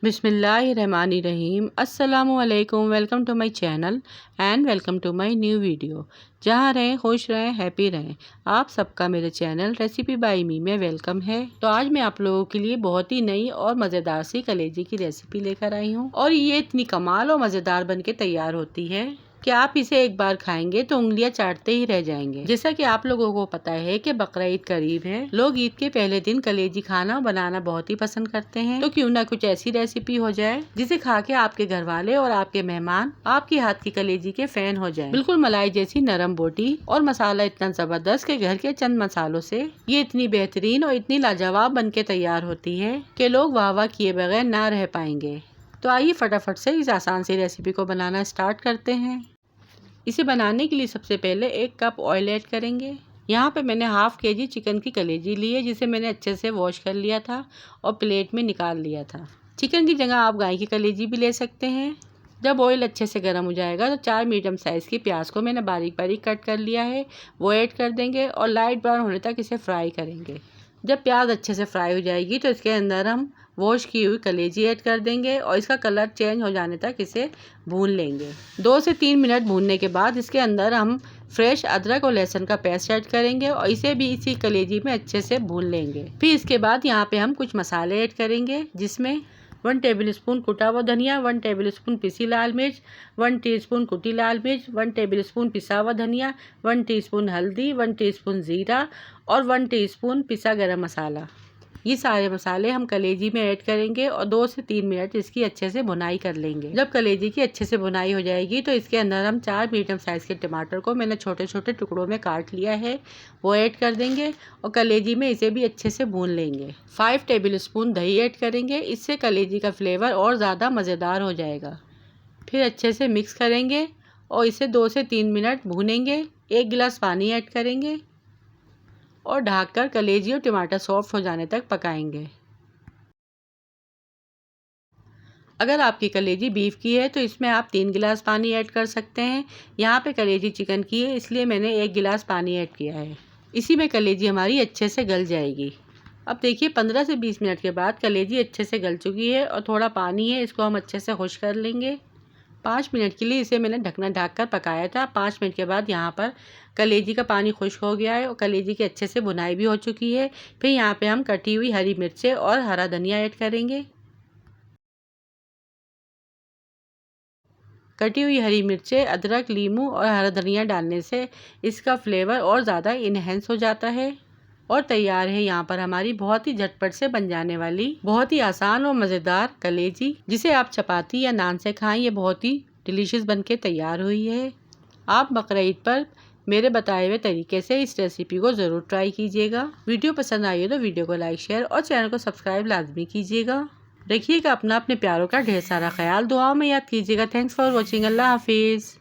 बिस्मिल्लाहिर्रहमानिर्रहीम। अस्सलामुअलैकुम। Welcome to my channel and welcome to my new video. जहाँ रहें खुश रहें हैप्पी रहें, आप सबका मेरे चैनल रेसिपी बाय मी में वेलकम है। तो आज मैं आप लोगों के लिए बहुत ही नई और मज़ेदार सी कलेजी की रेसिपी लेकर आई हूँ और ये इतनी कमाल और मज़ेदार बन के तैयार होती है कि आप इसे एक बार खाएंगे तो उंगलियां चाटते ही रह जाएंगे। जैसा कि आप लोगों को पता है कि बकरा ईद करीब है, लोग ईद के पहले दिन कलेजी खाना बनाना बहुत ही पसंद करते हैं। तो क्यों ना कुछ ऐसी रेसिपी हो जाए जिसे खा के आपके घर वाले और आपके मेहमान आपकी हाथ की कलेजी के फैन हो जाएं। बिल्कुल मलाई जैसी नरम बोटी और मसाला इतना जबरदस्त कि घर के चंद मसालों से ये इतनी बेहतरीन और इतनी लाजवाब बन के तैयार होती है कि लोग वाह वाह किए बगैर ना रह पाएंगे। तो आइए फटाफट से इस आसान सी रेसिपी को बनाना स्टार्ट करते हैं। इसे बनाने के लिए सबसे पहले 1 कप ऑयल ऐड करेंगे। यहाँ पे मैंने हाफ केजी चिकन की कलेजी ली है जिसे मैंने अच्छे से वॉश कर लिया था और प्लेट में निकाल लिया था। चिकन की जगह आप गाय की कलेजी भी ले सकते हैं। जब ऑयल अच्छे से गर्म हो जाएगा तो 4 मीडियम साइज़ की प्याज को मैंने बारीक बारीक कट कर लिया है, वो ऐड कर देंगे और लाइट ब्राउन होने तक इसे फ्राई करेंगे। जब प्याज अच्छे से फ्राई हो जाएगी तो इसके अंदर हम वॉश की हुई कलेजी ऐड कर देंगे और इसका कलर चेंज हो जाने तक इसे भून लेंगे। 2 से 3 मिनट भूनने के बाद इसके अंदर हम फ्रेश अदरक और लहसुन का पेस्ट ऐड करेंगे और इसे भी इसी कलेजी में अच्छे से भून लेंगे। फिर इसके बाद यहाँ पे हम कुछ मसाले ऐड करेंगे जिसमें 1 टेबलस्पून कुटा हुआ धनिया, 1 टेबलस्पून पिसी लाल मिर्च, 1 टीस्पून कुटी लाल मिर्च, 1 टेबलस्पून पिसा हुआ धनिया, 1 टीस्पून हल्दी, 1 टीस्पून ज़ीरा और 1 टीस्पून पिसा गरम मसाला। ये सारे मसाले हम कलेजी में ऐड करेंगे और 2 से 3 मिनट इसकी अच्छे से भुनाई कर लेंगे। जब कलेजी की अच्छे से भुनाई हो जाएगी तो इसके अंदर हम 4 मीडियम साइज़ के टमाटर को मैंने छोटे छोटे टुकड़ों में काट लिया है, वो ऐड कर देंगे और कलेजी में इसे भी अच्छे से भून लेंगे। 5 टेबलस्पून दही ऐड करेंगे, इससे कलेजी का फ्लेवर और ज़्यादा मज़ेदार हो जाएगा। फिर अच्छे से मिक्स करेंगे और इसे 2 से 3 मिनट भूनेंगे। 1 गिलास पानी ऐड करेंगे और ढककर कलेजी और टमाटर सॉफ्ट हो जाने तक पकाएंगे। अगर आपकी कलेजी बीफ की है तो इसमें आप 3 गिलास पानी ऐड कर सकते हैं। यहाँ पे कलेजी चिकन की है इसलिए मैंने 1 गिलास पानी ऐड किया है। इसी में कलेजी हमारी अच्छे से गल जाएगी। अब देखिए 15 से 20 मिनट के बाद कलेजी अच्छे से गल चुकी है और थोड़ा पानी है, इसको हम अच्छे से खुश कर लेंगे। 5 मिनट के लिए इसे मैंने ढकना ढक कर पकाया था। 5 मिनट के बाद यहाँ पर कलेजी का पानी खुश्क हो गया है और कलेजी की अच्छे से भुनाई भी हो चुकी है। फिर यहाँ पे हम कटी हुई हरी मिर्चें और हरा धनिया ऐड करेंगे। कटी हुई हरी मिर्चें, अदरक, नींबू और हरा धनिया डालने से इसका फ्लेवर और ज़्यादा इन्हेंस हो जाता है। और तैयार है यहाँ पर हमारी बहुत ही झटपट से बन जाने वाली बहुत ही आसान और मज़ेदार कलेजी, जिसे आप चपाती या नान से खाएं। ये बहुत ही डिलीशियस बन के तैयार हुई है। आप बकरा ईद पर मेरे बताए हुए तरीके से इस रेसिपी को ज़रूर ट्राई कीजिएगा। वीडियो पसंद आई हो तो वीडियो को लाइक, शेयर और चैनल को सब्सक्राइब लाजमी कीजिएगा। रखिएगा अपना अपने प्यारों का ढेर सारा ख्याल, दुआओं में याद कीजिएगा। Thanks for watching. अल्लाह हाफिज़।